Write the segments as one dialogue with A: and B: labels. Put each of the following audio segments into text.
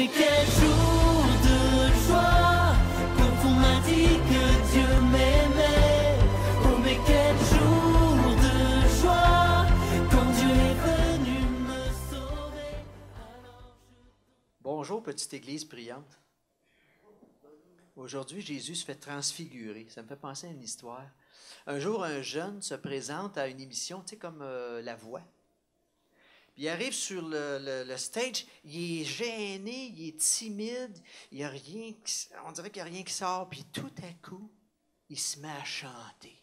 A: mais quel jour de joie, quand on m'a dit que Dieu m'aimait. Oh mais quel jour de joie, quand Dieu est venu me sauver.
B: Bonjour, petite église priante. Aujourd'hui, Jésus se fait transfigurer. Ça me fait penser à une histoire. Un jour, un jeune se présente à une émission, tu sais, comme La Voix. Puis il arrive sur le stage, il est gêné, il est timide, il y a rien, on dirait qu'il n'y a rien qui sort. Puis tout à coup, il se met à chanter.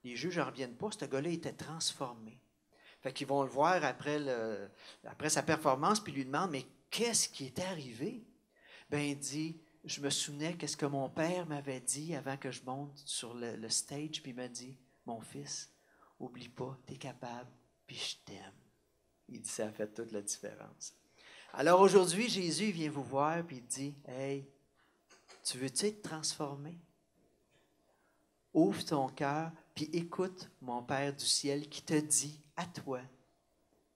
B: Les juges n'en reviennent pas, ce gars-là était transformé. Fait qu'ils vont le voir après sa performance, puis lui demandent, mais qu'est-ce qui est arrivé? Ben, il dit, je me souvenais qu'est-ce que mon père m'avait dit avant que je monte sur le stage, puis il m'a dit, mon fils, oublie pas, tu es capable, puis je t'aime. Il dit, ça a fait toute la différence. Alors aujourd'hui, Jésus vient vous voir, puis il dit, hey, tu veux-tu être transformé? Ouvre ton cœur, puis écoute mon Père du ciel qui te dit à toi,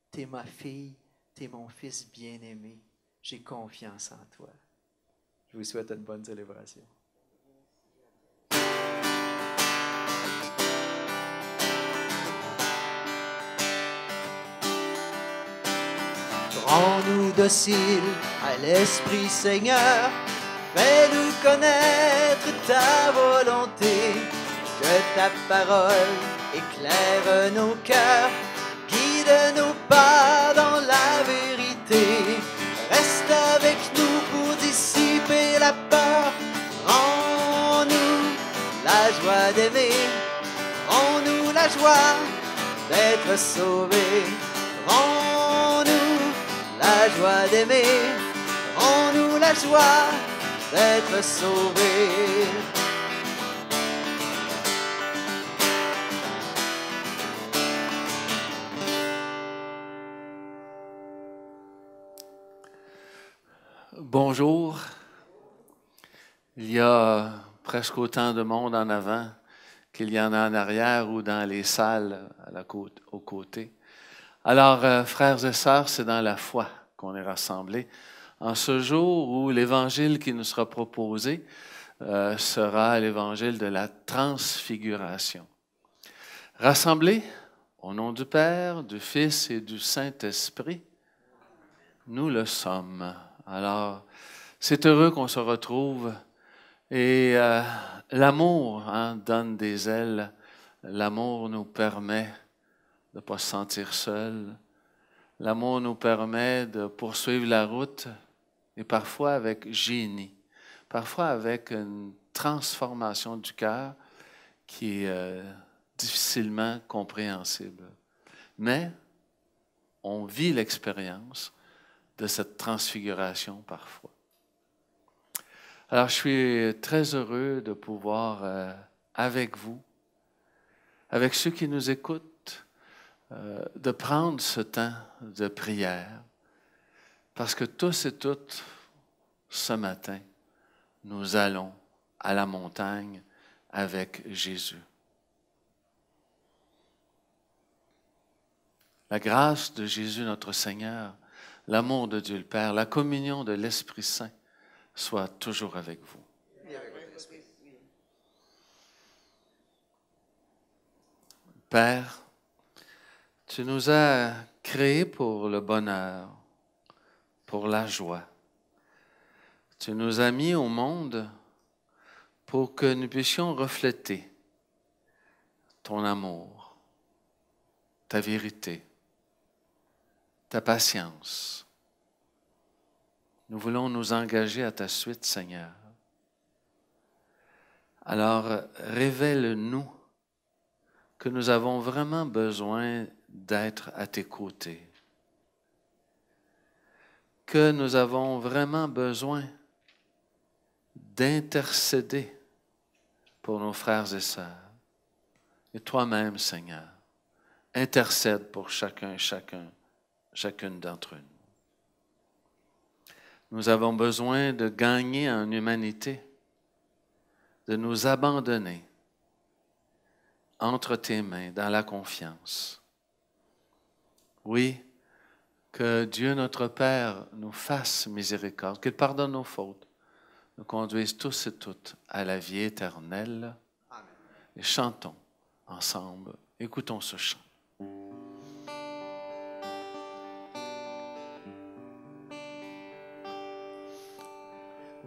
B: t'es ma fille, t'es mon fils bien-aimé, j'ai confiance en toi. Je vous souhaite une bonne célébration. Rends-nous dociles à l'Esprit Seigneur, fais-nous connaître ta volonté, que ta parole éclaire nos cœurs, guide nos pas dans la vérité. Reste avec nous pour dissiper la peur, rends-nous la joie d'aimer, rends-nous la joie d'être sauvés, rends-nous la joie d'aimer, rends-nous la joie d'être sauvés.
C: Bonjour. Il y a presque autant de monde en avant qu'il y en a en arrière ou dans les salles aux côtés. Alors, frères et sœurs, c'est dans la foi qu'on est rassemblés en ce jour où l'évangile qui nous sera proposé sera l'évangile de la transfiguration. Rassemblés au nom du Père, du Fils et du Saint-Esprit, nous le sommes. Alors, c'est heureux qu'on se retrouve et l'amour donne des ailes. L'amour nous permet de ne pas se sentir seul. L'amour nous permet de poursuivre la route et parfois avec génie, parfois avec une transformation du cœur qui est difficilement compréhensible. Mais on vit l'expérience de cette transfiguration parfois. Alors, je suis très heureux de pouvoir, avec vous, avec ceux qui nous écoutent, de prendre ce temps de prière, parce que tous et toutes, ce matin, nous allons à la montagne avec Jésus. La grâce de Jésus notre Seigneur, l'amour de Dieu le Père, la communion de l'Esprit Saint soit toujours avec vous. Père, tu nous as créés pour le bonheur, pour la joie. Tu nous as mis au monde pour que nous puissions refléter ton amour, ta vérité, ta patience. Nous voulons nous engager à ta suite, Seigneur. Alors, révèle-nous que nous avons vraiment besoin d'être à tes côtés, que nous avons vraiment besoin d'intercéder pour nos frères et sœurs. Et toi-même, Seigneur, intercède pour chacune d'entre nous. Nous avons besoin de gagner en humanité, de nous abandonner entre tes mains dans la confiance. Oui, Que Dieu notre Père nous fasse miséricorde, qu'il pardonne nos fautes, nous conduise tous et toutes à la vie éternelle.
B: Amen.
C: Et chantons ensemble. Écoutons ce chant.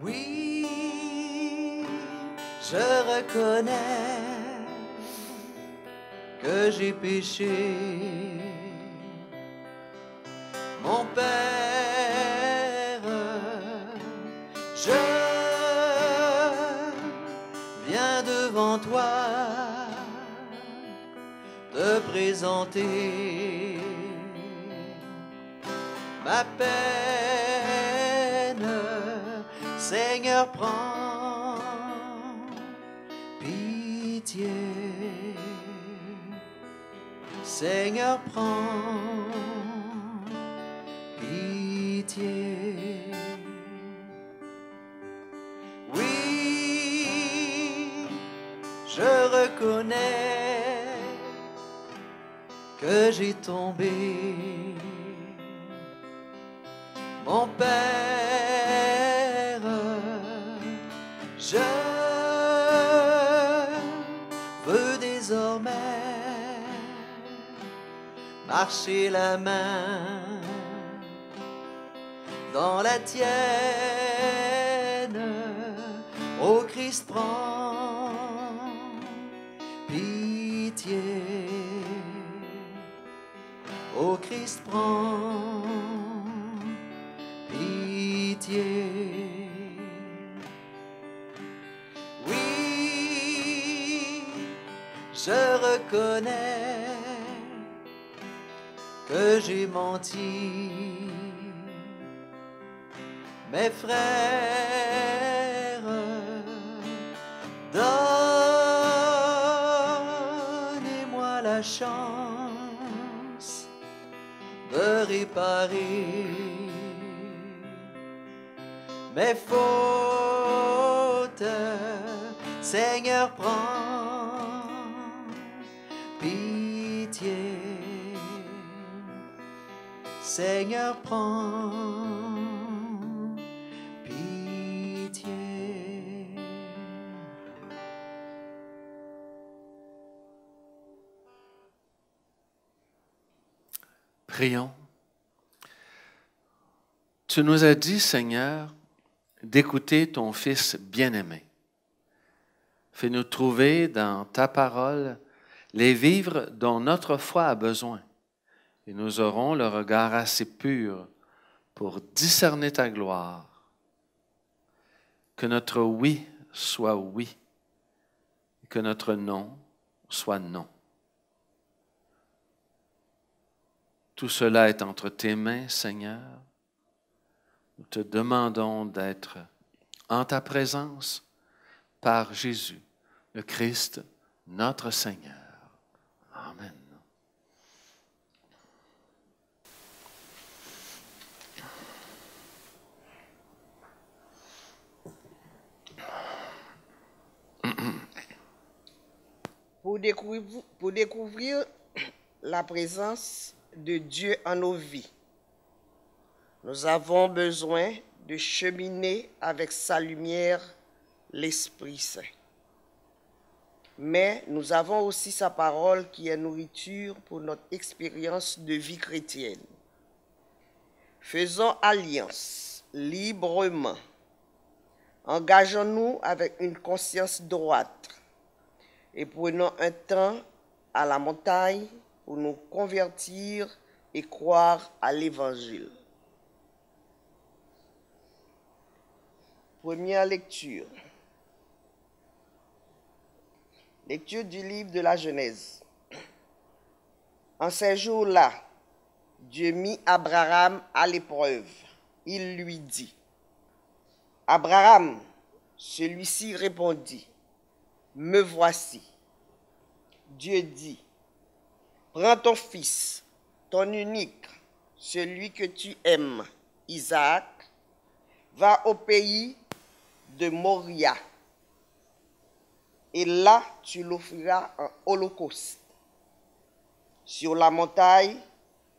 B: Oui, je reconnais que j'ai péché. Mon Père, je viens devant toi te présenter ma peine. Seigneur, prends pitié. Seigneur, prends pitié. Oui, je reconnais que j'ai tombé. Mon Père, je veux désormais marcher la main dans la tienne. Ô Christ, prends pitié. Ô Christ, prends pitié. Oui, je reconnais que j'ai menti. Mes frères, donnez-moi la chance de réparer mes fautes. Seigneur, prends pitié. Seigneur, prends pitié.
C: Prions. Tu nous as dit, Seigneur, d'écouter ton Fils bien-aimé. Fais-nous trouver dans ta parole les vivres dont notre foi a besoin, et nous aurons le regard assez pur pour discerner ta gloire. Que notre oui soit oui, et que notre non soit non. Tout cela est entre tes mains, Seigneur. Nous te demandons d'être en ta présence par Jésus, le Christ, notre Seigneur. Amen.
D: Pour découvrir la présence de Dieu en nos vies, nous avons besoin de cheminer avec sa lumière, l'Esprit Saint. Mais nous avons aussi sa parole qui est nourriture pour notre expérience de vie chrétienne. Faisons alliance librement. Engageons-nous avec une conscience droite et prenons un temps à la montagne pour nous convertir et croire à l'Évangile. Première lecture. Lecture du livre de la Genèse. En ces jours-là, Dieu mit Abraham à l'épreuve. Il lui dit, « Abraham, celui-ci répondit, « Me voici. » Dieu dit, « Prends ton fils, ton unique, celui que tu aimes, Isaac, va au pays de Moria. Et là, tu l'offriras en holocauste sur la montagne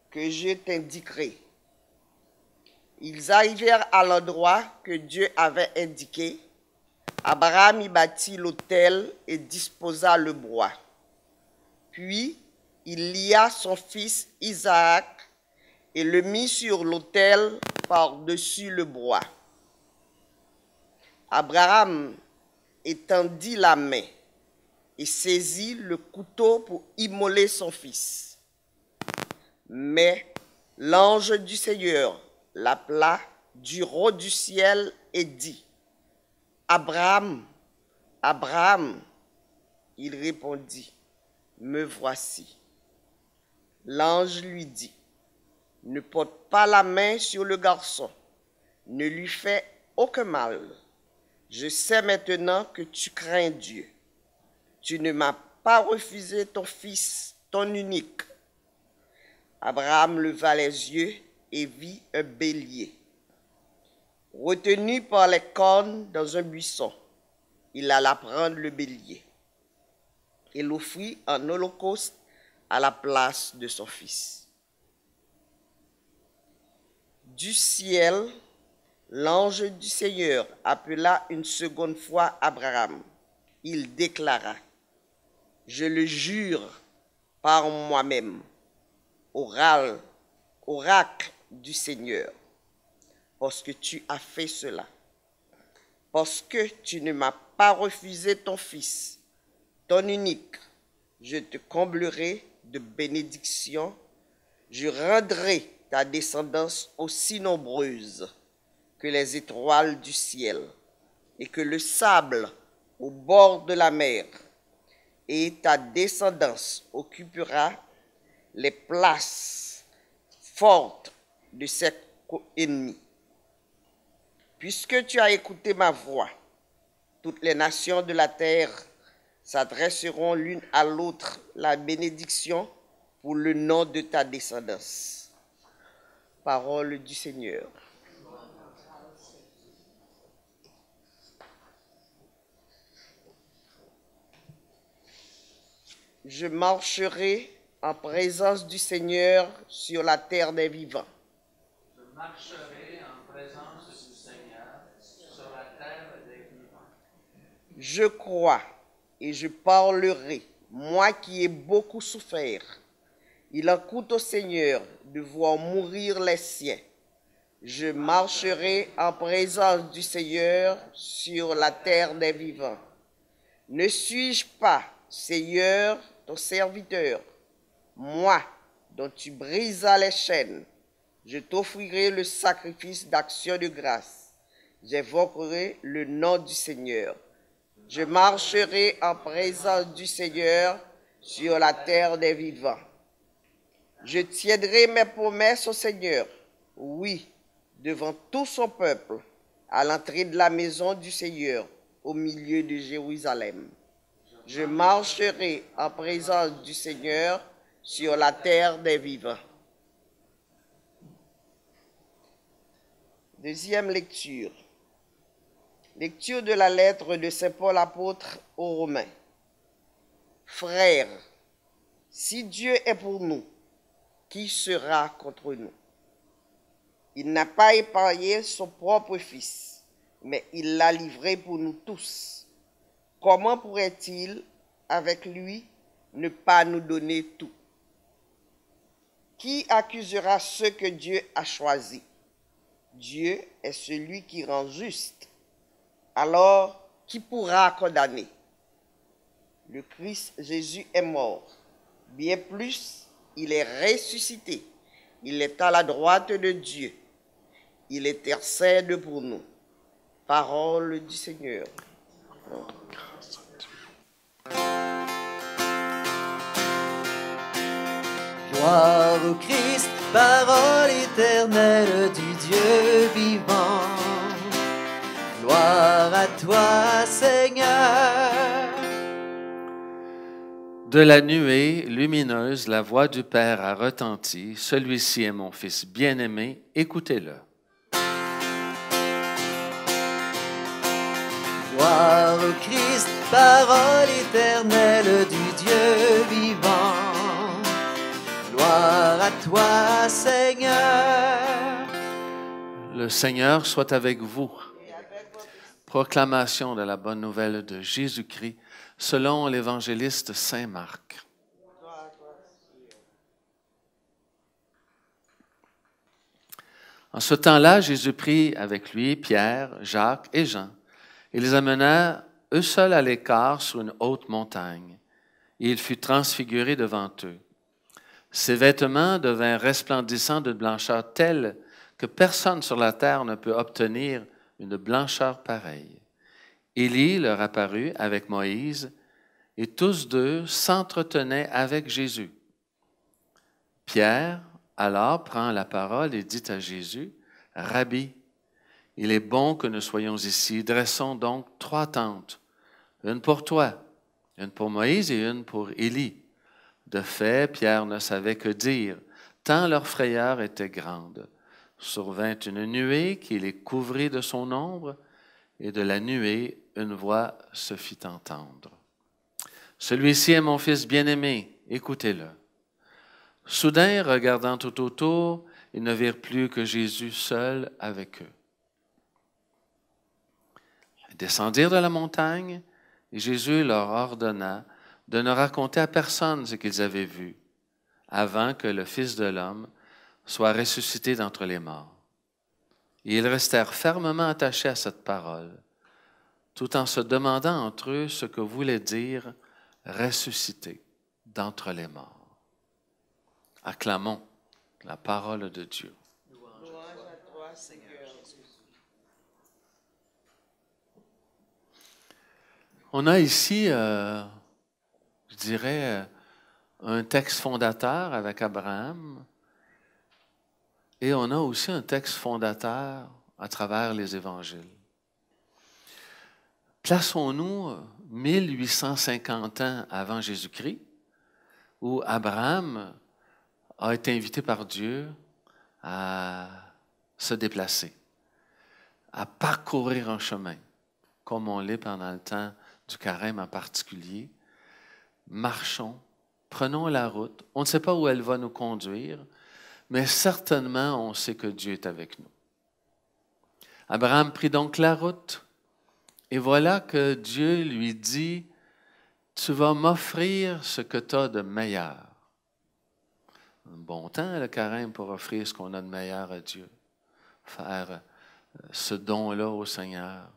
D: que je t'indiquerai. Ils arrivèrent à l'endroit que Dieu avait indiqué. Abraham y bâtit l'autel et disposa le bois. Puis il lia son fils Isaac et le mit sur l'autel par-dessus le bois. Abraham étendit la main et saisit le couteau pour immoler son fils. Mais l'ange du Seigneur l'appela du haut du ciel et dit, « Abraham, Abraham !» Il répondit, « Me voici. » L'ange lui dit, « Ne porte pas la main sur le garçon, ne lui fais aucun mal. Je sais maintenant que tu crains Dieu. Tu ne m'as pas refusé ton fils, ton unique. » Abraham leva les yeux et vit un bélier, retenu par les cornes dans un buisson. Il alla prendre le bélier et l'offrit en holocauste à la place de son fils. Du ciel, l'ange du Seigneur appela une seconde fois Abraham. Il déclara, « Je le jure par moi-même, oracle du Seigneur, parce que tu as fait cela, parce que tu ne m'as pas refusé ton fils, ton unique, je te comblerai de bénédictions, je rendrai ta descendance aussi nombreuse que les étoiles du ciel et que le sable au bord de la mer, et ta descendance occupera les places fortes de ses ennemis. Puisque tu as écouté ma voix, toutes les nations de la terre s'adresseront l'une à l'autre la bénédiction pour le nom de ta descendance. Parole du Seigneur. Je marcherai en présence du Seigneur sur la terre des vivants.
C: Je marcherai en présence du Seigneur sur la terre des vivants.
D: Je crois et je parlerai, moi qui ai beaucoup souffert. Il en coûte au Seigneur de voir mourir les siens. Je marcherai en présence du Seigneur sur la terre des vivants. Ne suis-je pas, Seigneur, ton serviteur, moi, dont tu brisas les chaînes? Je t'offrirai le sacrifice d'action de grâce. J'évoquerai le nom du Seigneur. Je marcherai en présence du Seigneur sur la terre des vivants. Je tiendrai mes promesses au Seigneur, oui, devant tout son peuple, à l'entrée de la maison du Seigneur, au milieu de Jérusalem. Je marcherai en présence du Seigneur sur la terre des vivants. Deuxième lecture. Lecture de la lettre de Saint Paul apôtre aux Romains. Frères, si Dieu est pour nous, qui sera contre nous? Il n'a pas épargné son propre Fils, mais il l'a livré pour nous tous. Comment pourrait-il, avec lui, ne pas nous donner tout? Qui accusera ceux que Dieu a choisis? Dieu est celui qui rend juste. Alors, qui pourra condamner? Le Christ Jésus est mort. Bien plus, il est ressuscité. Il est à la droite de Dieu. Il intercède pour nous. Parole du Seigneur.
A: Gloire au Christ, parole éternelle du Dieu vivant. Gloire à toi, Seigneur.
C: De la nuée lumineuse, la voix du Père a retenti. Celui-ci est mon Fils bien-aimé, écoutez-le.
A: Gloire au Christ, parole éternelle du Dieu vivant. Gloire à toi, Seigneur.
C: Le Seigneur soit avec vous. Proclamation de la bonne nouvelle de Jésus-Christ selon l'évangéliste Saint Marc. En ce temps-là, Jésus prit avec lui Pierre, Jacques et Jean et les amena eux seuls à l'écart sur une haute montagne. Et il fut transfiguré devant eux. Ses vêtements devinrent resplendissants de blancheur telle que personne sur la terre ne peut obtenir une blancheur pareille. Élie leur apparut avec Moïse, et tous deux s'entretenaient avec Jésus. Pierre, alors, prend la parole et dit à Jésus, « Rabbi, il est bon que nous soyons ici. Dressons donc 3 tentes, une pour toi, une pour Moïse et une pour Élie. » De fait, Pierre ne savait que dire, tant leur frayeur était grande. Survint une nuée qui les couvrit de son ombre, et de la nuée, une voix se fit entendre. « Celui-ci est mon fils bien-aimé, écoutez-le. » Soudain, regardant tout autour, ils ne virent plus que Jésus seul avec eux. Ils descendirent de la montagne, et Jésus leur ordonna de ne raconter à personne ce qu'ils avaient vu, avant que le Fils de l'homme soit ressuscité d'entre les morts. Et ils restèrent fermement attachés à cette parole, tout en se demandant entre eux ce que voulait dire « ressuscité d'entre les morts ». Acclamons la parole de Dieu.
D: Louange à toi, Seigneur Jésus.
C: On a ici, je dirais, un texte fondateur avec Abraham et on a aussi un texte fondateur à travers les évangiles. Plaçons-nous 1850 ans avant Jésus-Christ, où Abraham a été invité par Dieu à se déplacer, à parcourir un chemin, comme on l'est pendant le temps du carême en particulier. Marchons, prenons la route. On ne sait pas où elle va nous conduire, mais certainement on sait que Dieu est avec nous. Abraham prit donc la route, et voilà que Dieu lui dit, « Tu vas m'offrir ce que tu as de meilleur. » Un bon temps, le carême, pour offrir ce qu'on a de meilleur à Dieu. Faire ce don-là au Seigneur.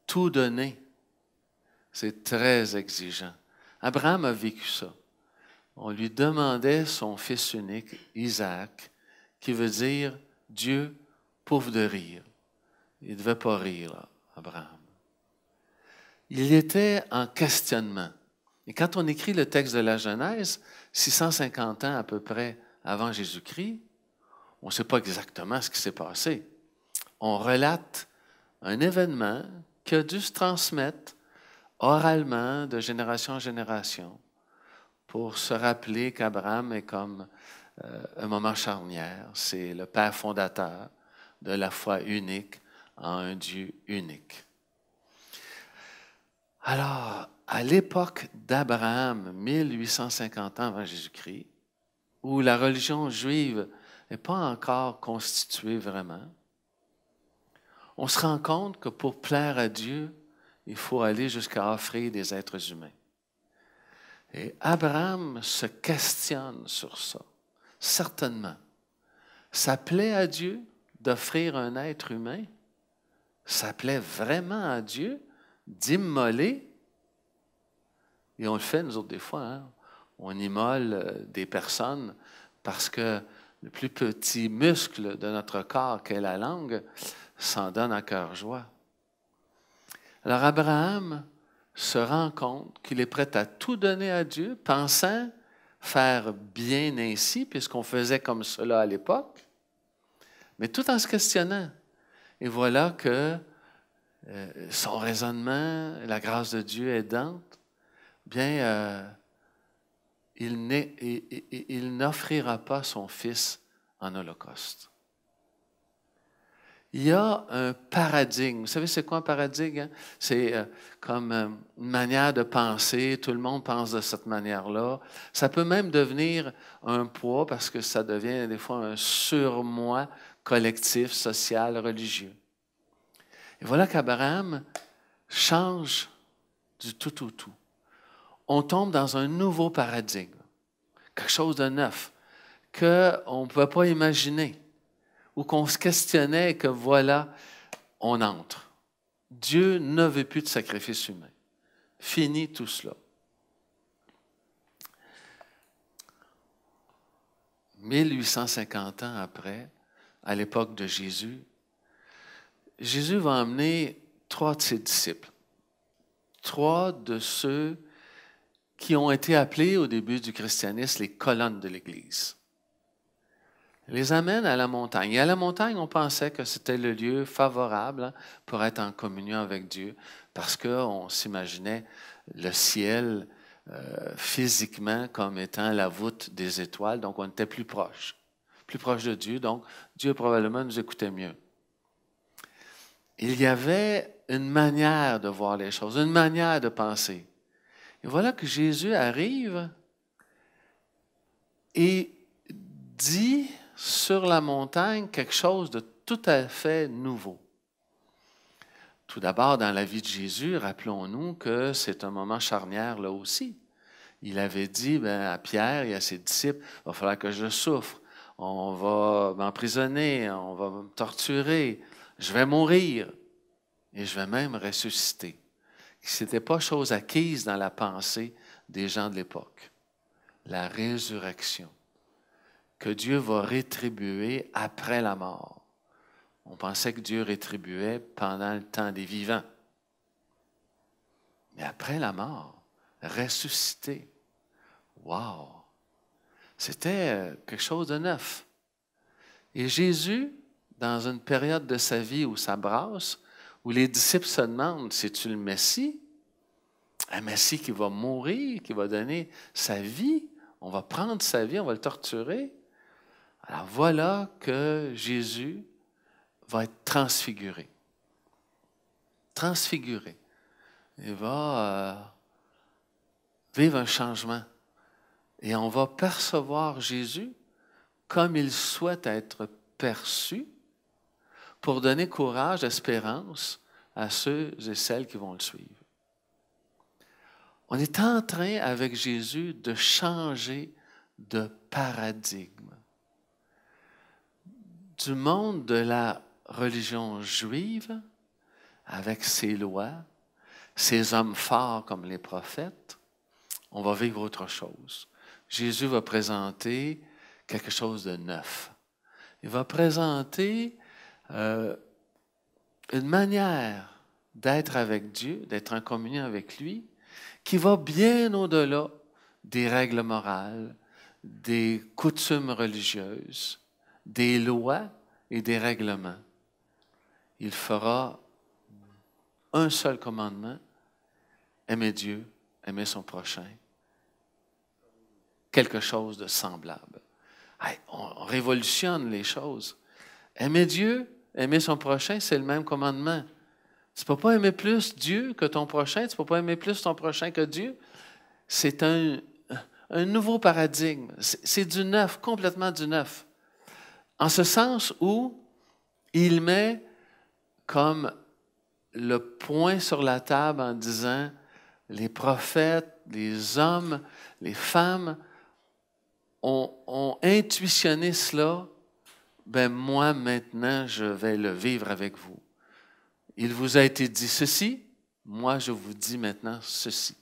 C: Tout donner, c'est très exigeant. Abraham a vécu ça. On lui demandait son fils unique, Isaac, qui veut dire Dieu pouffe de rire. Il ne devait pas rire, là, Abraham. Il était en questionnement. Et quand on écrit le texte de la Genèse, 650 ans à peu près avant Jésus-Christ, on ne sait pas exactement ce qui s'est passé. On relate un événement qui a dû se transmettre oralement de génération en génération pour se rappeler qu'Abraham est comme un moment charnière. C'est le père fondateur de la foi unique en un Dieu unique. Alors, à l'époque d'Abraham, 1850 ans avant Jésus-Christ, où la religion juive n'est pas encore constituée vraiment, on se rend compte que pour plaire à Dieu, il faut aller jusqu'à offrir des êtres humains. Et Abraham se questionne sur ça, certainement. Ça plaît à Dieu d'offrir un être humain? Ça plaît vraiment à Dieu d'immoler? Et on le fait, nous autres, des fois. Hein? On immole des personnes parce que le plus petit muscle de notre corps, qu'est la langue, s'en donne à cœur joie. Alors Abraham se rend compte qu'il est prêt à tout donner à Dieu, pensant faire bien ainsi, puisqu'on faisait comme cela à l'époque, mais tout en se questionnant. Et voilà que son raisonnement, la grâce de Dieu aidante, bien, il n'offrira pas son fils en holocauste. Il y a un paradigme. Vous savez, c'est quoi un paradigme? Hein? C'est comme une manière de penser. Tout le monde pense de cette manière-là. Ça peut même devenir un poids parce que ça devient des fois un surmoi collectif, social, religieux. Et voilà qu'Abraham change du tout au tout. On tombe dans un nouveau paradigme, quelque chose de neuf qu'on ne pouvait pas imaginer, ou qu'on se questionnait et que voilà, on entre. Dieu ne veut plus de sacrifice humain. Fini tout cela. 1850 ans après, à l'époque de Jésus, Jésus va emmener 3 de ses disciples. 3 de ceux qui ont été appelés au début du christianisme les colonnes de l'Église. Il les amène à la montagne. Et à la montagne, on pensait que c'était le lieu favorable pour être en communion avec Dieu, parce qu'on s'imaginait le ciel physiquement comme étant la voûte des étoiles, donc on était plus proche de Dieu, donc Dieu probablement nous écoutait mieux. Il y avait une manière de voir les choses, une manière de penser. Et voilà que Jésus arrive et dit sur la montagne quelque chose de tout à fait nouveau. Tout d'abord, dans la vie de Jésus, rappelons-nous que c'est un moment charnière là aussi. Il avait dit à Pierre et à ses disciples, il va falloir que je souffre, on va m'emprisonner, on va me torturer, je vais mourir et je vais même ressusciter. Ce n'était pas chose acquise dans la pensée des gens de l'époque. La résurrection, que Dieu va rétribuer après la mort. On pensait que Dieu rétribuait pendant le temps des vivants. Mais après la mort, ressuscité, wow! C'était quelque chose de neuf. Et Jésus, dans une période de sa vie où ça brasse, où les disciples se demandent, c'est-tu le Messie? Un Messie qui va mourir, qui va donner sa vie? On va prendre sa vie, on va le torturer? Alors voilà que Jésus va être transfiguré. Transfiguré. Il va vivre un changement. Et on va percevoir Jésus comme il souhaite être perçu pour donner courage, espérance à ceux et celles qui vont le suivre. On est en train, avec Jésus, de changer de paradigme. Du monde de la religion juive, avec ses lois, ses hommes forts comme les prophètes, on va vivre autre chose. Jésus va présenter quelque chose de neuf. Il va présenter une manière d'être avec Dieu, d'être en communion avec lui, qui va bien au-delà des règles morales, des coutumes religieuses, des lois et des règlements. Il fera un seul commandement, aimer Dieu, aimer son prochain. Quelque chose de semblable. On révolutionne les choses. Aimer Dieu, aimer son prochain, c'est le même commandement. Tu ne peux pas aimer plus Dieu que ton prochain, tu ne peux pas aimer plus ton prochain que Dieu. C'est un nouveau paradigme. C'est du neuf, complètement du neuf. En ce sens où il met comme le point sur la table en disant les prophètes, les hommes, les femmes ont intuitionné cela, ben moi maintenant je vais le vivre avec vous. Il vous a été dit ceci, moi je vous dis maintenant ceci.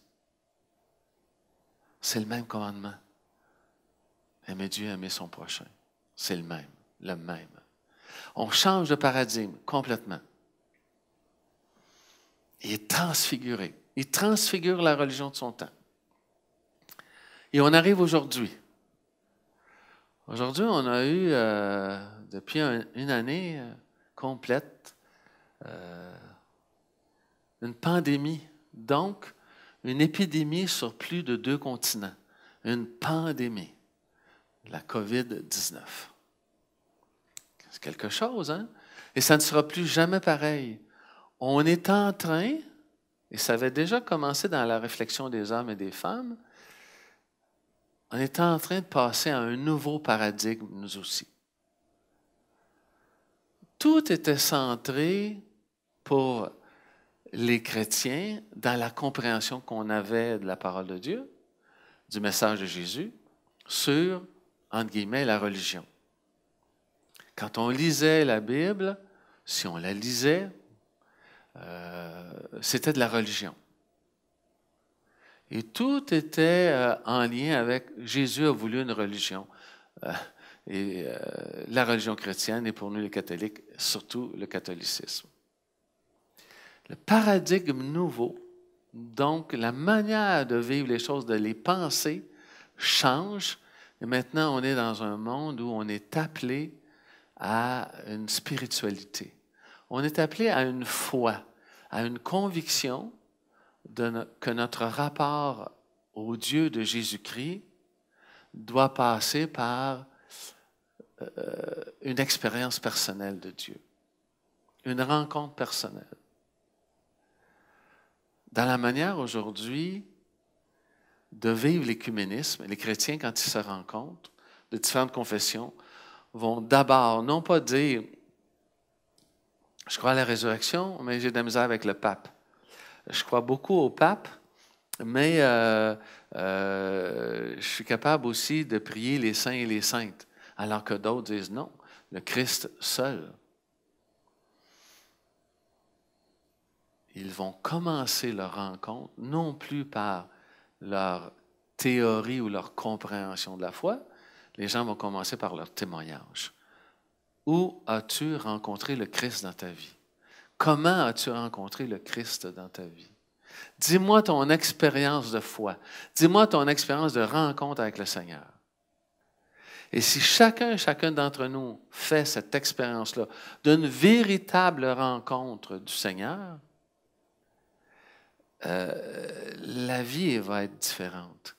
C: C'est le même commandement. Aimer Dieu, aimer son prochain. C'est le même. On change de paradigme complètement. Il est transfiguré. Il transfigure la religion de son temps. Et on arrive aujourd'hui. Aujourd'hui, on a eu, depuis une année complète, une pandémie. Donc, une épidémie sur plus de 2 continents. Une pandémie. La COVID-19. C'est quelque chose, hein? Et ça ne sera plus jamais pareil. On est en train, et ça avait déjà commencé dans la réflexion des hommes et des femmes, on est en train de passer à un nouveau paradigme, nous aussi. tout était centré pour les chrétiens dans la compréhension qu'on avait de la parole de Dieu, du message de Jésus, sur, entre guillemets, la religion. Quand on lisait la Bible, si on la lisait, c'était de la religion. Et tout était en lien avec Jésus a voulu une religion. La religion chrétienne et pour nous les catholiques, surtout le catholicisme. Le paradigme nouveau, donc la manière de vivre les choses, de les penser, change. Et maintenant, on est dans un monde où on est appelé à une spiritualité. On est appelé à une foi, à une conviction que notre rapport au Dieu de Jésus-Christ doit passer par une expérience personnelle de Dieu, une rencontre personnelle. Dans la manière aujourd'hui de vivre l'écuménisme, les chrétiens, quand ils se rencontrent, de différentes confessions, vont d'abord, non pas dire « je crois à la résurrection, mais j'ai de la misère avec le pape ». Je crois beaucoup au pape, mais je suis capable aussi de prier les saints et les saintes, alors que d'autres disent non, le Christ seul. Ils vont commencer leur rencontre, non plus par leur théorie ou leur compréhension de la foi, les gens vont commencer par leur témoignage. Où as-tu rencontré le Christ dans ta vie? Comment as-tu rencontré le Christ dans ta vie? Dis-moi ton expérience de foi. Dis-moi ton expérience de rencontre avec le Seigneur. Et si chacun d'entre nous fait cette expérience-là d'une véritable rencontre du Seigneur, la vie va être différente.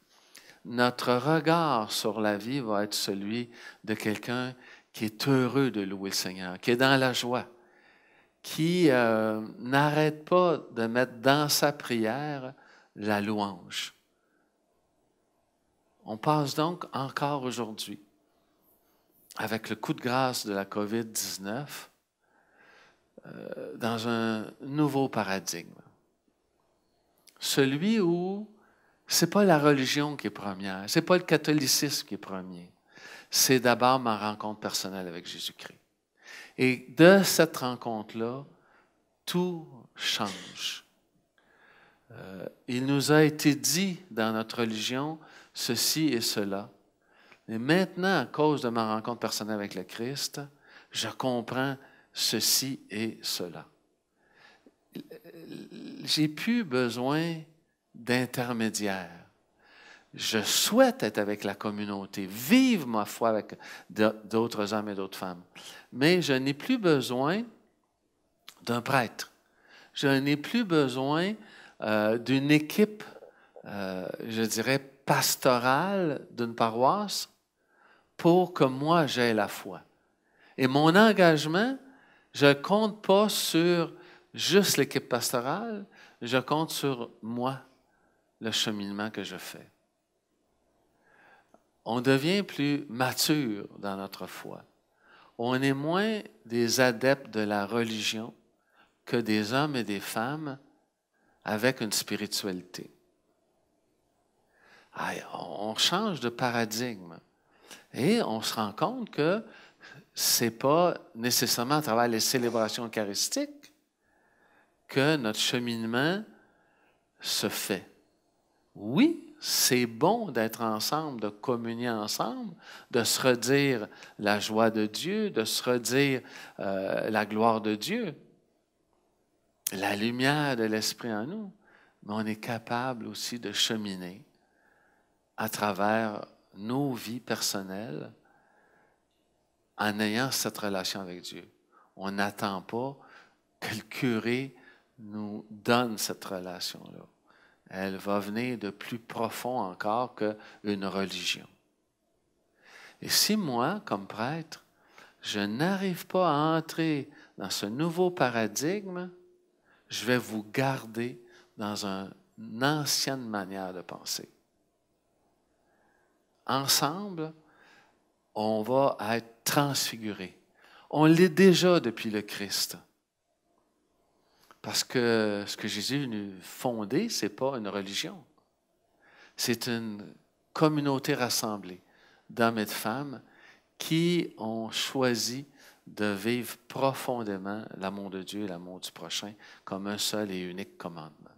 C: Notre regard sur la vie va être celui de quelqu'un qui est heureux de louer le Seigneur, qui est dans la joie, qui n'arrête pas de mettre dans sa prière la louange. On passe donc encore aujourd'hui, avec le coup de grâce de la COVID-19, dans un nouveau paradigme. Celui où ce n'est pas la religion qui est première, ce n'est pas le catholicisme qui est premier. C'est d'abord ma rencontre personnelle avec Jésus-Christ. Et de cette rencontre-là, tout change. Il nous a été dit dans notre religion ceci et cela. Et maintenant, à cause de ma rencontre personnelle avec le Christ, je comprends ceci et cela. J'ai plus besoin d'intermédiaire. Je souhaite être avec la communauté, vivre ma foi avec d'autres hommes et d'autres femmes. Mais je n'ai plus besoin d'un prêtre. Je n'ai plus besoin d'une équipe, je dirais, pastorale d'une paroisse pour que moi j'aie la foi. Et mon engagement, je ne compte pas sur juste l'équipe pastorale, je compte sur moi, le cheminement que je fais. On devient plus mature dans notre foi. On est moins des adeptes de la religion que des hommes et des femmes avec une spiritualité. On change de paradigme et on se rend compte que ce n'est pas nécessairement à travers les célébrations eucharistiques que notre cheminement se fait. Oui, c'est bon d'être ensemble, de communier ensemble, de se redire la joie de Dieu, de se redire la gloire de Dieu, la lumière de l'Esprit en nous. Mais on est capable aussi de cheminer à travers nos vies personnelles en ayant cette relation avec Dieu. On n'attend pas que le curé nous donne cette relation-là. Elle va venir de plus profond encore qu'une religion. Et si moi, comme prêtre, je n'arrive pas à entrer dans ce nouveau paradigme, je vais vous garder dans une ancienne manière de penser. Ensemble, on va être transfigurés. On l'est déjà depuis le Christ. Parce que ce que Jésus est venu fonder, ce n'est pas une religion. C'est une communauté rassemblée d'hommes et de femmes qui ont choisi de vivre profondément l'amour de Dieu et l'amour du prochain comme un seul et unique commandement.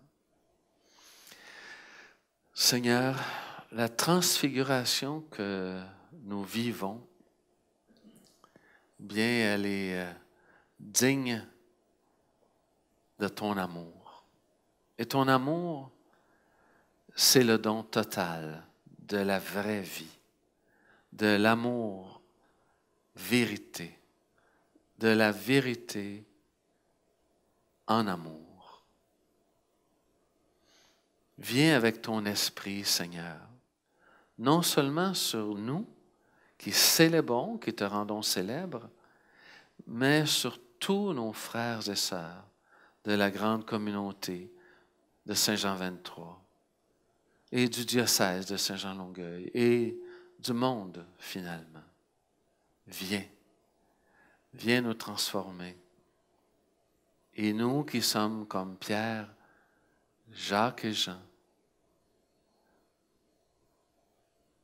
C: Seigneur, la transfiguration que nous vivons, bien, elle est digne de ton amour. Et ton amour, c'est le don total de la vraie vie, de l'amour vérité, de la vérité en amour. Viens avec ton esprit, Seigneur, non seulement sur nous, qui célébrons, qui te rendons célèbres, mais sur tous nos frères et sœurs de la grande communauté de Saint-Jean 23 et du diocèse de Saint-Jean-Longueuil et du monde, finalement. Viens, viens nous transformer. Et nous qui sommes comme Pierre, Jacques et Jean,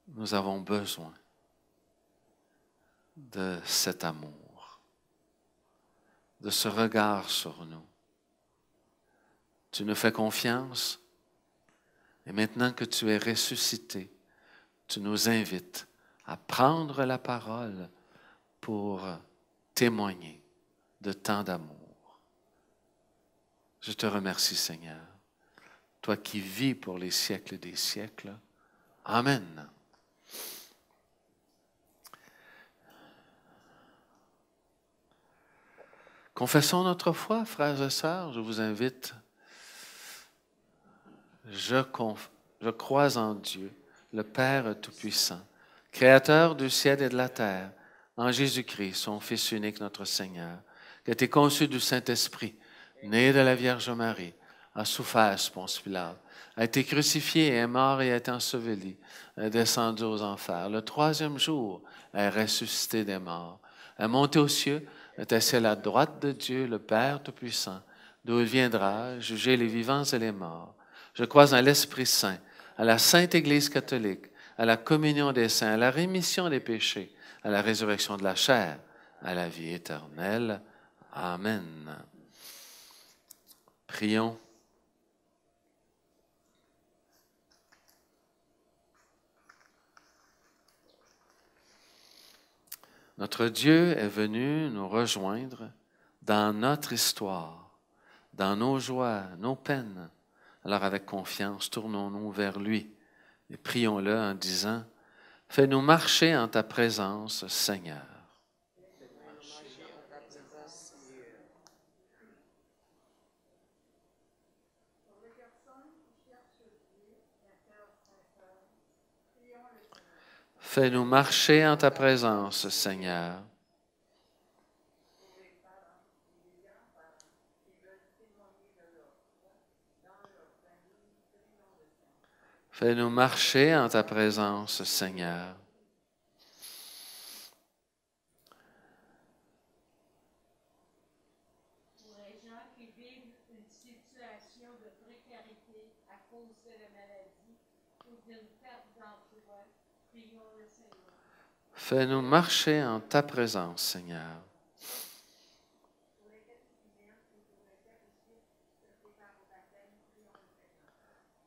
C: nous avons besoin de cet amour, de ce regard sur nous. Tu nous fais confiance et maintenant que tu es ressuscité, tu nous invites à prendre la parole pour témoigner de tant d'amour. Je te remercie, Seigneur, toi qui vis pour les siècles des siècles. Amen. Confessons notre foi, frères et sœurs. Je vous invite. Je crois en Dieu, le Père Tout-Puissant, Créateur du ciel et de la terre, en Jésus-Christ, son Fils unique, notre Seigneur, qui a été conçu du Saint-Esprit, né de la Vierge Marie, a souffert sous Ponce Pilate, a été crucifié, est mort et a été enseveli, est descendu aux enfers. Le troisième jour, est ressuscité des morts, est monté aux cieux, est assis à la droite de Dieu, le Père Tout-Puissant, d'où il viendra juger les vivants et les morts. Je crois en l'Esprit Saint, à la Sainte Église catholique, à la communion des saints, à la rémission des péchés, à la résurrection de la chair, à la vie éternelle. Amen. Prions. Notre Dieu est venu nous rejoindre dans notre histoire, dans nos joies, nos peines. Alors avec confiance, tournons-nous vers lui et prions-le en disant « Fais-nous marcher en ta présence, Seigneur. » Fais-nous marcher en ta présence, Seigneur. Fais-nous marcher en ta présence, Seigneur.
E: Pour les gens qui vivent une situation de précarité à cause de la maladie ou d'une perte d'emploi, prions le Seigneur.
C: Fais-nous marcher en ta présence, Seigneur.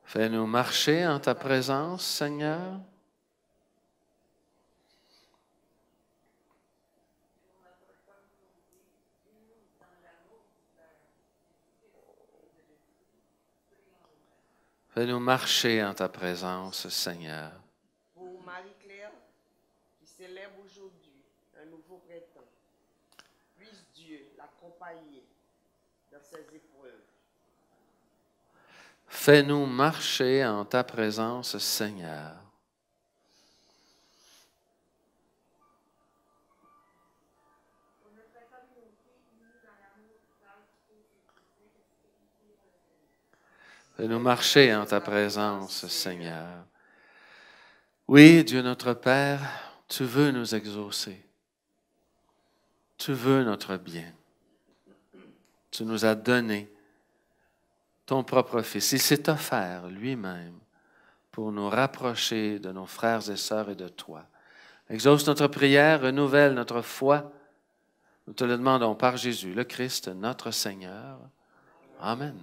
C: Fais-nous marcher en ta présence, Seigneur. Fais-nous marcher en ta présence, Seigneur.
D: Pour Marie-Claire, qui célèbre aujourd'hui un nouveau printemps, puisse Dieu l'accompagner dans ses épreuves.
C: Fais-nous marcher en ta présence, Seigneur. Fais-nous marcher en ta présence, Seigneur. Oui, Dieu notre Père, tu veux nous exaucer. Tu veux notre bien. Tu nous as donné ton propre Fils. Il s'est offert lui-même pour nous rapprocher de nos frères et sœurs et de toi. Exauce notre prière, renouvelle notre foi. Nous te le demandons par Jésus, le Christ, notre Seigneur. Amen.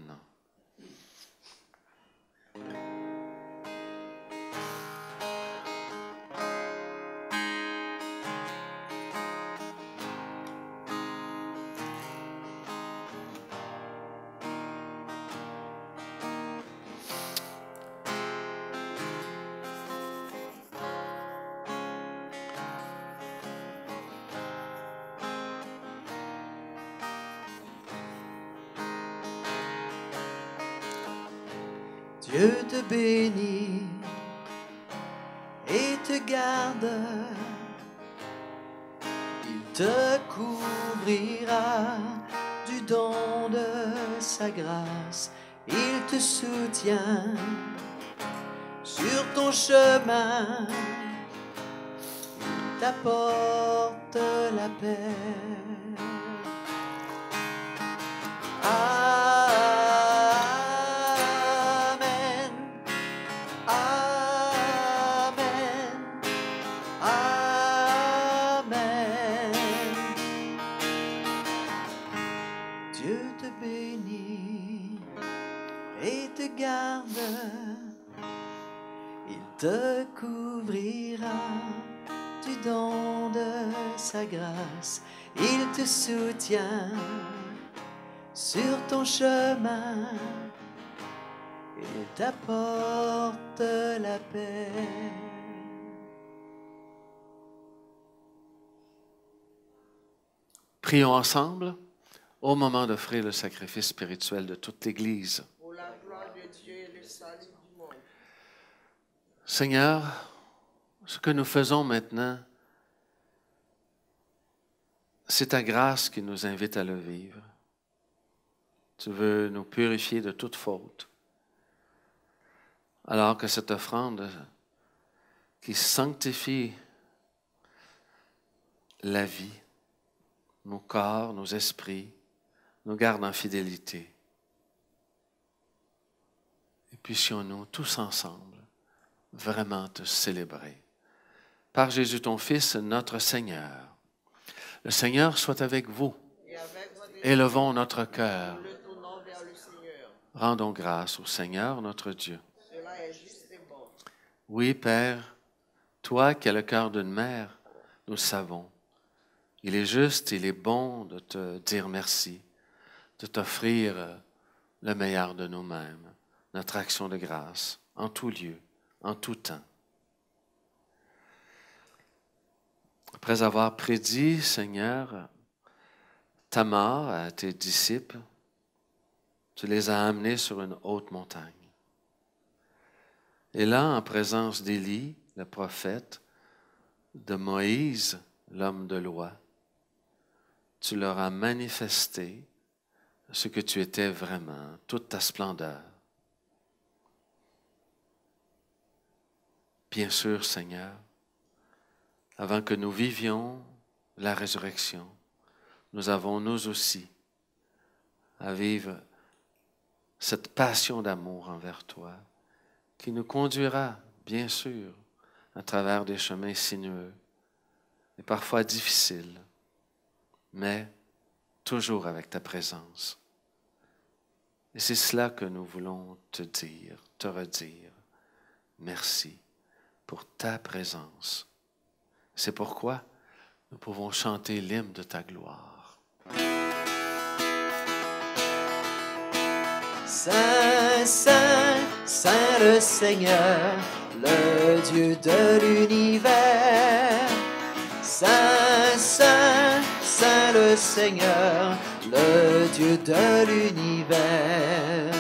B: Dieu te bénit et te garde. Il te couvrira du don de sa grâce. Il te soutient sur ton chemin. Il t'apporte la paix. Amen. Amen. Amen. Dieu te bénit et te garde. Il te couvrira du don de sa grâce. Il te soutient sur ton chemin. Il t'apporte la paix.
C: Prions ensemble au moment d'offrir le sacrifice spirituel de toute l'Église.
D: Pour la gloire de Dieu et le salut du monde.
C: Seigneur, ce que nous faisons maintenant, c'est ta grâce qui nous invite à le vivre. Tu veux nous purifier de toute faute. Alors que cette offrande qui sanctifie la vie, nos corps, nos esprits, nous garde en fidélité. Et puissions-nous tous ensemble vraiment te célébrer. Par Jésus ton Fils, notre Seigneur. Le Seigneur soit avec vous.
D: Et avec votre
C: Élevons notre cœur.
D: le tournant vers le Seigneur.
C: Rendons grâce au Seigneur notre Dieu.
D: Cela est juste et bon.
C: Oui, Père, toi qui as le cœur d'une mère, nous le savons. Il est juste, il est bon de te dire merci, de t'offrir le meilleur de nous-mêmes, notre action de grâce, en tout lieu, en tout temps. Après avoir prédit, Seigneur, ta mort à tes disciples, tu les as amenés sur une haute montagne. Et là, en présence d'Élie, le prophète, de Moïse, l'homme de loi, tu leur as manifesté ce que tu étais vraiment, toute ta splendeur. Bien sûr, Seigneur, avant que nous vivions la résurrection, nous avons nous aussi à vivre cette passion d'amour envers toi qui nous conduira, bien sûr, à travers des chemins sinueux et parfois difficiles, mais toujours avec ta présence. Et c'est cela que nous voulons te dire, te redire. Merci pour ta présence. C'est pourquoi nous pouvons chanter l'hymne de ta gloire.
B: Saint, Saint, Saint le Seigneur, le Dieu de l'univers. Saint, Saint, Saint le Seigneur, le Dieu de l'univers.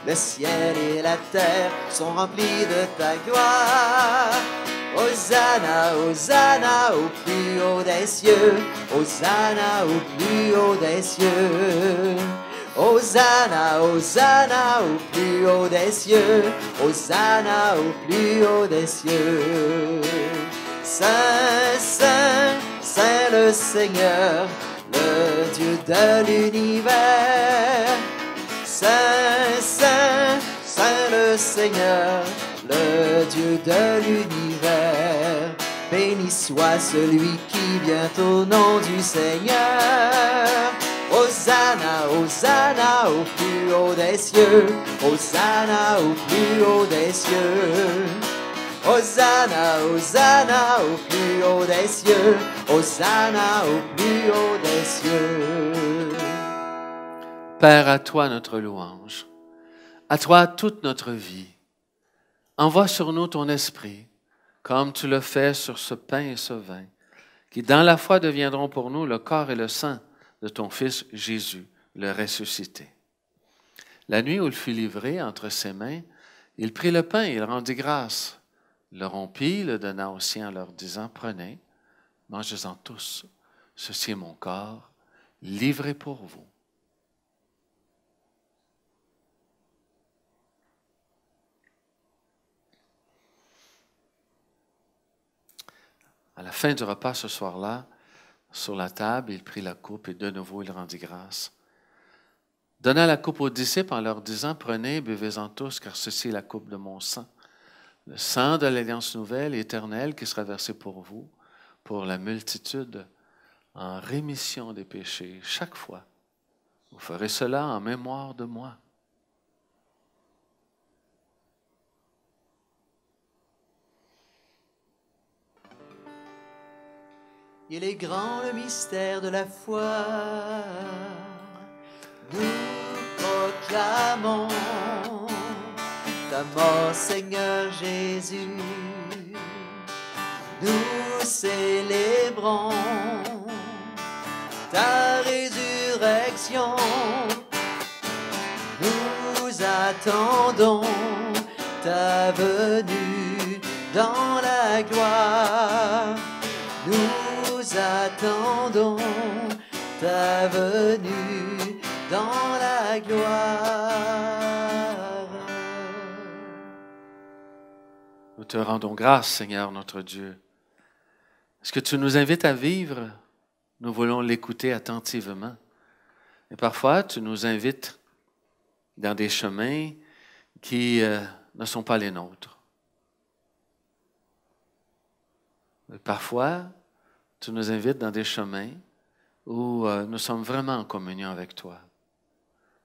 B: Le ciel et la terre sont remplis de ta gloire. Hosanna, Hosanna au plus haut des cieux. Hosanna au plus haut des cieux. Hosanna, Hosanna au plus haut des cieux. Hosanna au plus haut des cieux. Saint, Saint, Saint le Seigneur, le Dieu de l'univers. Saint, Saint, Saint le Seigneur, le Dieu de l'univers. Béni soit celui qui vient au nom du Seigneur. Hosanna, Hosanna au plus haut des cieux. Hosanna au plus haut des cieux. Hosanna, Hosanna au plus haut des cieux. Hosanna au plus haut des cieux.
C: Père, à toi notre louange, à toi toute notre vie. Envoie sur nous ton esprit, comme tu le fais sur ce pain et ce vin, qui dans la foi deviendront pour nous le corps et le sang de ton Fils Jésus, le ressuscité. La nuit où il fut livré entre ses mains, il prit le pain et il rendit grâce, le rompit, le donna aux siens en leur disant, « Prenez, mangez-en tous, ceci est mon corps, livré pour vous. » À la fin du repas ce soir-là, sur la table, il prit la coupe et de nouveau il rendit grâce. Donna la coupe aux disciples en leur disant, « Prenez, buvez-en tous, car ceci est la coupe de mon sang, le sang de l'alliance nouvelle et éternelle qui sera versé pour vous, pour la multitude, en rémission des péchés. Chaque fois, vous ferez cela en mémoire de moi. »
B: Il est grand le mystère de la foi. Nous proclamons ta mort, Seigneur Jésus. Nous célébrons ta résurrection. Nous attendons ta venue dans la gloire. Nous attendons ta venue dans la gloire.
C: Nous te rendons grâce, Seigneur notre Dieu. Est-ce que tu nous invites à vivre? Nous voulons l'écouter attentivement. Et parfois, tu nous invites dans des chemins qui ne sont pas les nôtres. Et parfois, tu nous invites dans des chemins où nous sommes vraiment en communion avec toi.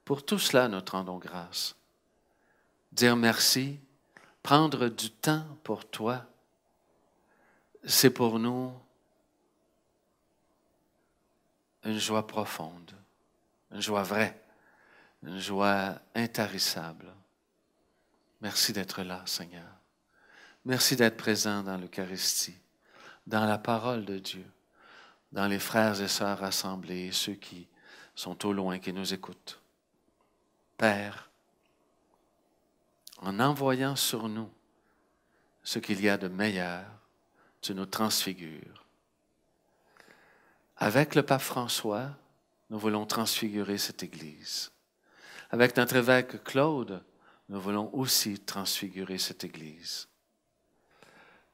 C: Pour tout cela, nous te rendons grâce. Dire merci, prendre du temps pour toi, c'est pour nous une joie profonde, une joie vraie, une joie intarissable. Merci d'être là, Seigneur. Merci d'être présent dans l'Eucharistie, dans la parole de Dieu, dans les frères et sœurs rassemblés, ceux qui sont au loin, qui nous écoutent. Père, en envoyant sur nous ce qu'il y a de meilleur, tu nous transfigures. Avec le pape François, nous voulons transfigurer cette Église. Avec notre évêque Claude, nous voulons aussi transfigurer cette Église.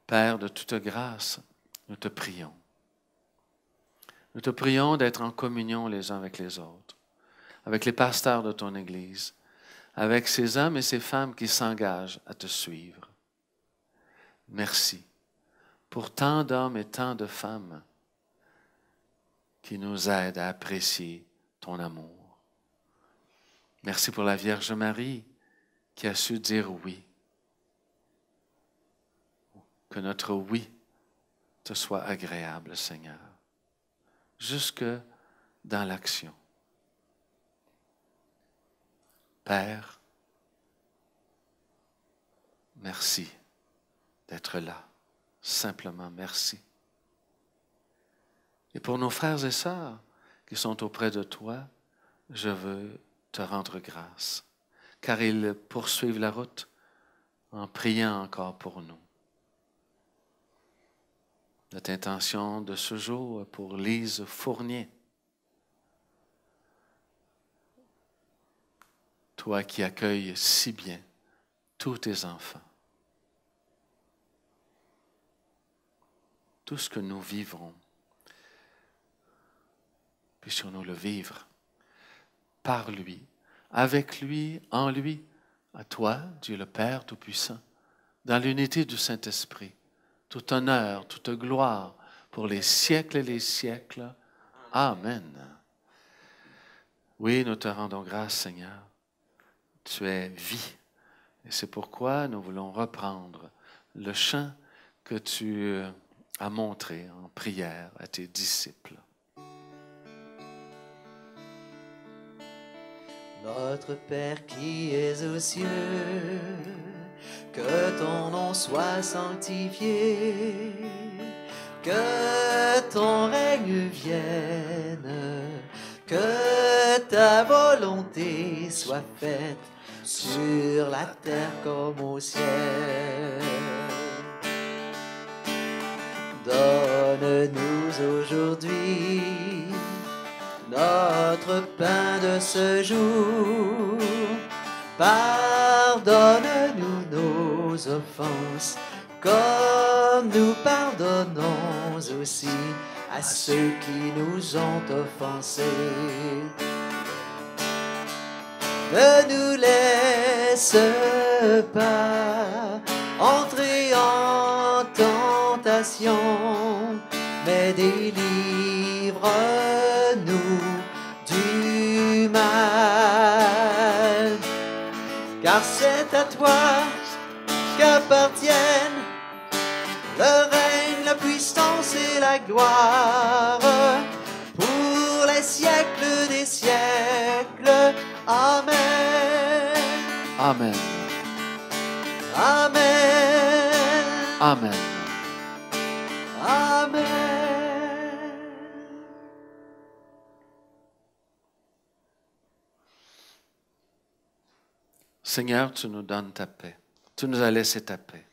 C: Père de toute grâce, nous te prions. Nous te prions d'être en communion les uns avec les autres, avec les pasteurs de ton Église, avec ces hommes et ces femmes qui s'engagent à te suivre. Merci pour tant d'hommes et tant de femmes qui nous aident à apprécier ton amour. Merci pour la Vierge Marie qui a su dire oui. Que notre oui te soit agréable, Seigneur, jusque dans l'action. Père, merci d'être là. Simplement merci. Et pour nos frères et sœurs qui sont auprès de toi, je veux te rendre grâce, car ils poursuivent la route en priant encore pour nous. Notre intention de ce jour pour Lise Fournier. Toi qui accueilles si bien tous tes enfants. Tout ce que nous vivrons. puissions-nous le vivre par lui, avec lui, en lui, à toi, Dieu le Père Tout-Puissant, dans l'unité du Saint-Esprit, tout honneur, toute gloire pour les siècles et les siècles. Amen. Oui, nous te rendons grâce, Seigneur. Tu es vie. Et c'est pourquoi nous voulons reprendre le chant que tu as montré en prière à tes disciples.
B: Notre Père qui es aux cieux, que ton nom soit sanctifié, que ton règne vienne, que ta volonté soit faite sur la terre comme au ciel. Donne-nous aujourd'hui notre pain de ce jour. Pardonne-nous nos offenses, comme nous pardonnons aussi à ceux qui nous ont offensés. Ne nous laisse pas entrer en tentation, mais délivre-nous du mal. Car c'est à toi qu'appartiennent le règne, la puissance et la gloire pour les siècles des siècles. Amen.
C: Amen.
B: Amen.
C: Amen.
B: Amen.
C: Seigneur, tu nous donnes ta paix. Tu nous as laissé ta paix.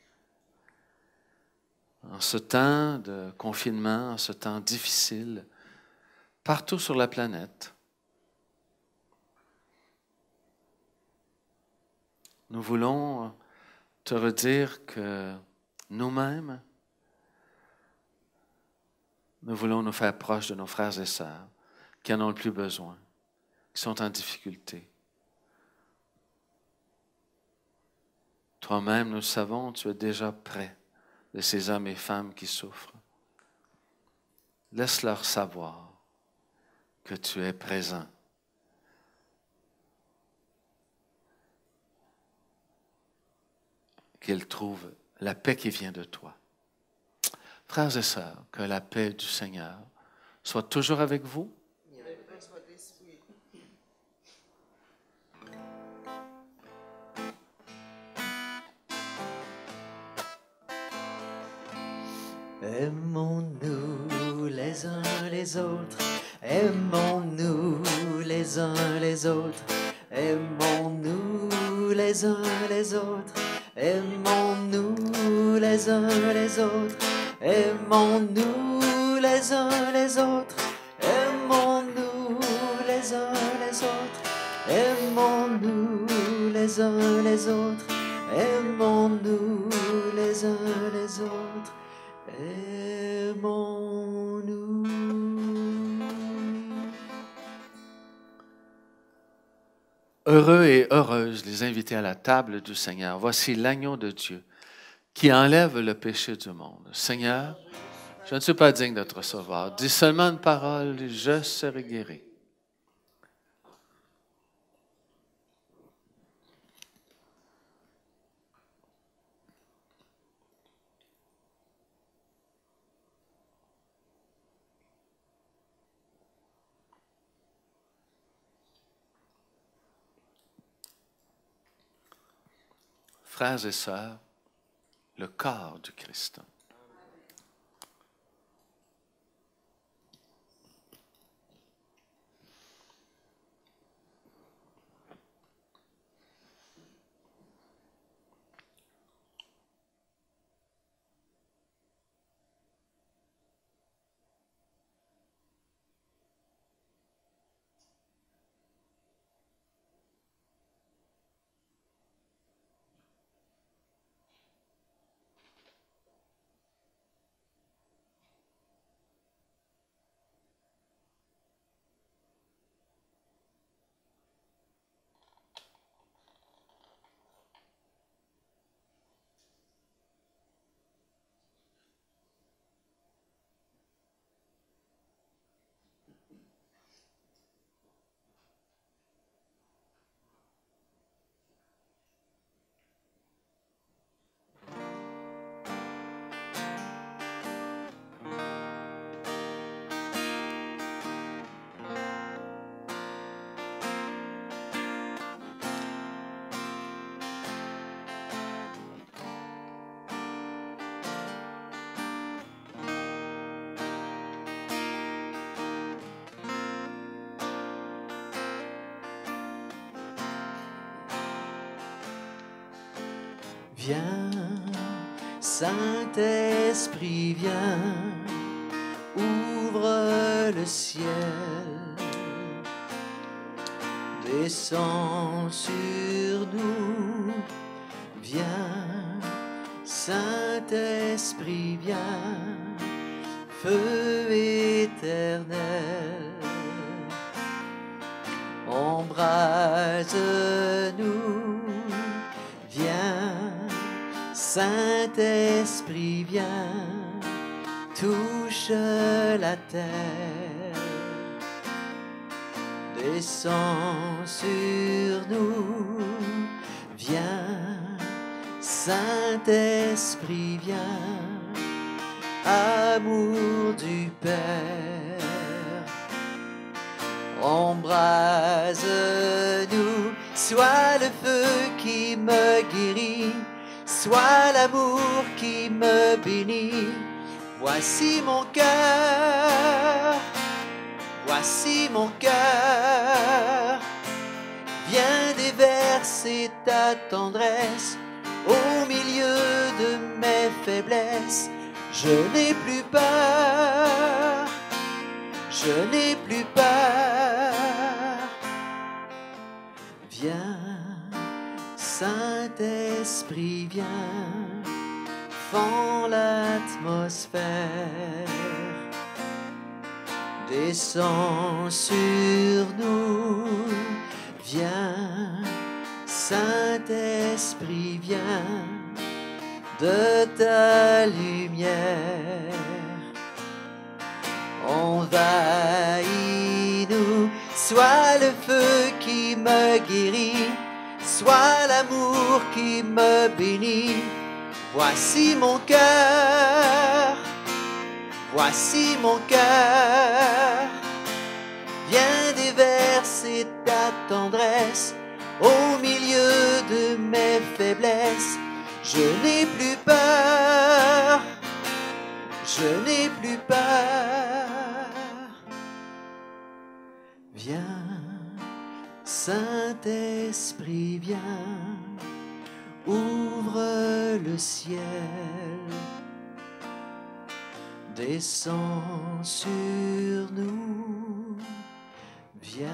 C: En ce temps de confinement, en ce temps difficile, partout sur la planète, nous voulons te redire que nous-mêmes, nous voulons nous faire proches de nos frères et sœurs qui en ont le plus besoin, qui sont en difficulté. Toi-même, nous le savons, tu es déjà près de ces hommes et femmes qui souffrent. Laisse-leur savoir que tu es présent. Qu'ils trouvent la paix qui vient de toi. Frères et sœurs, que la paix du Seigneur soit toujours avec vous.
B: Aimons-nous les uns les autres, aimons-nous les uns les autres, aimons-nous les uns les autres, aimons-nous les uns les autres, aimons-nous les uns les autres, aimons-nous les uns les autres, aimons-nous les uns les autres, aimons-nous les uns les autres. Aimons-nous.
C: Heureux et heureuses les invités à la table du Seigneur. Voici l'agneau de Dieu qui enlève le péché du monde. Seigneur, je ne suis pas digne de te recevoir. Dis seulement une parole, je serai guéri. Frères et sœurs, le corps du Christ.
B: Viens, Saint-Esprit, viens, ouvre le ciel, descends sur nous, viens, Saint-Esprit, viens, feu éternel, embrase-nous, viens, Saint-Esprit, viens, touche la terre, descends sur nous, viens, Saint-Esprit, viens, amour du Père, embrase-nous, sois le feu qui me guérit, sois l'amour qui me bénit. Voici mon cœur, voici mon cœur, viens déverser ta tendresse au milieu de mes faiblesses. Je n'ai plus peur, je n'ai plus peur. Viens, Saint-Esprit, viens, fends l'atmosphère, descends sur nous, viens, Saint-Esprit, viens, de ta lumière, envahis-nous, sois le feu qui me guérit, sois l'amour qui me bénit. Voici mon cœur, voici mon cœur, viens déverser ta tendresse au milieu de mes faiblesses. Je n'ai plus peur, je n'ai plus peur. Viens, Saint-Esprit, viens, ouvre le ciel, descends sur nous, viens.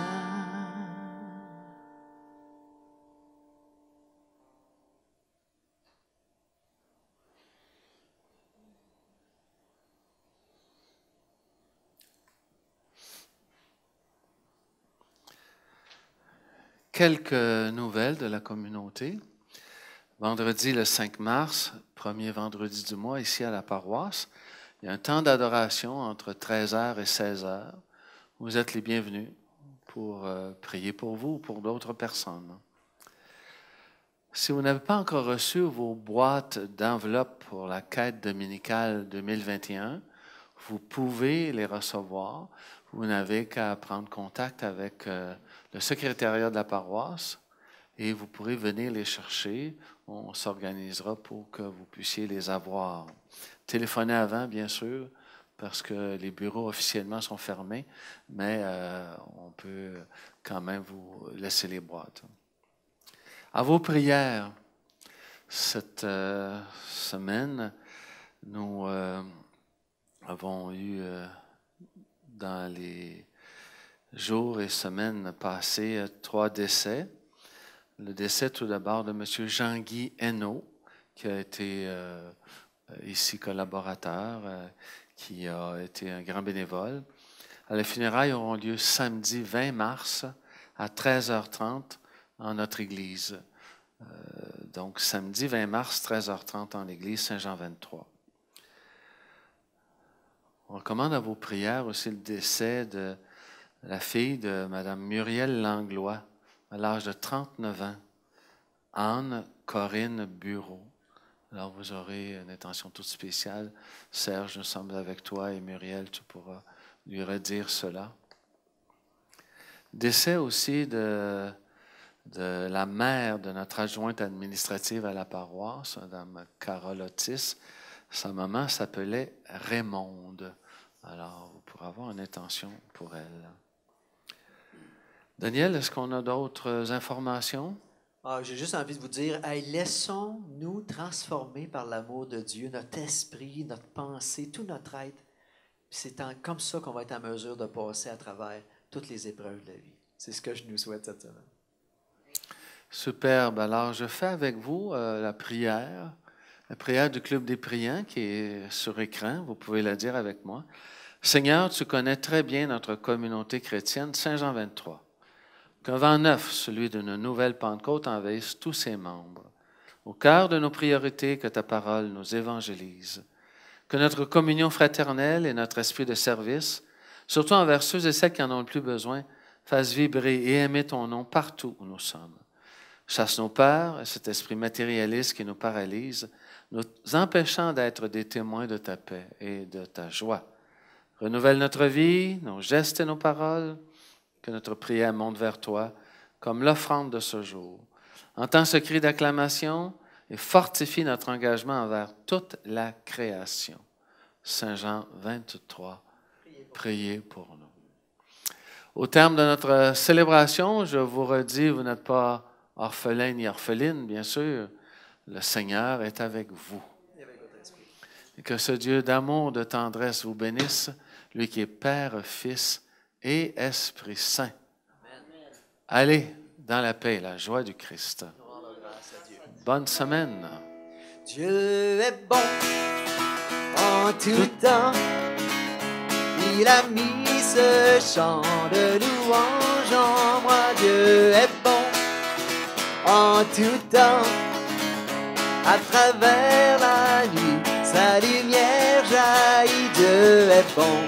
C: Quelques nouvelles de la communauté. Vendredi le 5 mars, premier vendredi du mois, ici à la paroisse, il y a un temps d'adoration entre 13h et 16h. Vous êtes les bienvenus pour prier pour vous ou pour d'autres personnes. Si vous n'avez pas encore reçu vos boîtes d'enveloppes pour la quête dominicale 2021, vous pouvez les recevoir. Vous n'avez qu'à prendre contact avec le secrétariat de la paroisse et vous pourrez venir les chercher. On s'organisera pour que vous puissiez les avoir. Téléphonez avant, bien sûr, parce que les bureaux officiellement sont fermés, mais on peut quand même vous laisser les boîtes. À vos prières, cette semaine, nous avons eu dans les jours et semaines passées 3 décès. Le décès tout d'abord de M. Jean-Guy Hainaut, qui a été ici collaborateur, qui a été un grand bénévole. Les funérailles auront lieu samedi 20 mars à 13h30 en notre église. Donc samedi 20 mars, 13h30 en l'église Saint-Jean 23. On recommande à vos prières aussi le décès de la fille de Mme Muriel Langlois, à l'âge de 39 ans, Anne Corinne Bureau. Alors vous aurez une attention toute spéciale. Serge, nous sommes avec toi et Muriel, tu pourras lui redire cela. Décès aussi de la mère de notre adjointe administrative à la paroisse, Mme Carole Otis. Sa maman s'appelait Raymonde. Alors, vous pourrez avoir une intention pour elle. Daniel, est-ce qu'on a d'autres informations?
B: Ah, j'ai juste envie de vous dire, hey, laissons-nous transformer par l'amour de Dieu, notre esprit, notre pensée, tout notre être. Puis c'est comme ça qu'on va être en mesure de passer à travers toutes les épreuves de la vie. C'est ce que je nous souhaite cette semaine.
C: Superbe. Alors, je fais avec vous la prière du Club des priants qui est sur écran. Vous pouvez la dire avec moi. Seigneur, tu connais très bien notre communauté chrétienne, Saint Jean 23. Qu'un vent neuf, celui d'une nouvelle Pentecôte, envahisse tous ses membres. Au cœur de nos priorités, que ta parole nous évangélise. Que notre communion fraternelle et notre esprit de service, surtout envers ceux et celles qui en ont le plus besoin, fassent vibrer et aimer ton nom partout où nous sommes. Chasse nos peurs et cet esprit matérialiste qui nous paralyse, nous empêchant d'être des témoins de ta paix et de ta joie. Renouvelle notre vie, nos gestes et nos paroles, que notre prière monte vers toi comme l'offrande de ce jour. Entends ce cri d'acclamation et fortifie notre engagement envers toute la création. Saint Jean 23, priez pour nous. Au terme de notre célébration, je vous redis, vous n'êtes pas orphelin ni orpheline, bien sûr. Le Seigneur est avec vous. Et que ce Dieu d'amour, de tendresse vous bénisse, lui qui est Père, Fils et Esprit Saint. Allez dans la paix et la joie du Christ. Bonne semaine.
B: Dieu est bon en tout temps. Il a mis ce chant de louange en moi. Dieu est bon en tout temps. À travers la nuit, sa lumière jaillit. Dieu est bon.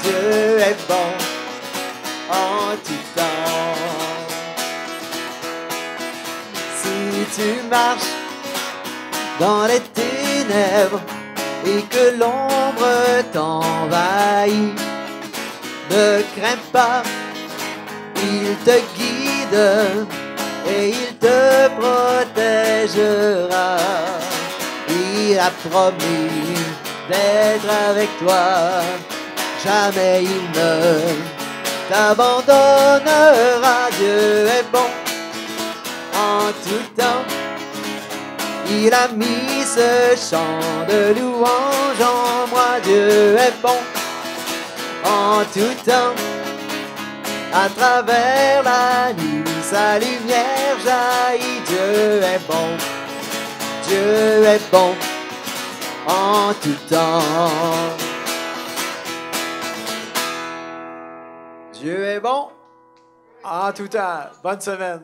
B: Dieu est bon en tout temps. Si tu marches dans les ténèbres et que l'ombre t'envahit, ne crains pas, il te guide et il te protégera. Il a promis d'être avec toi, jamais il ne t'abandonnera. Dieu est bon en tout temps. Il a mis ce chant de louange en moi. Dieu est bon en tout temps. À travers la nuit, sa lumière jaillit. Dieu est bon. Dieu est bon en tout temps. Dieu est bon en tout temps. Bonne semaine.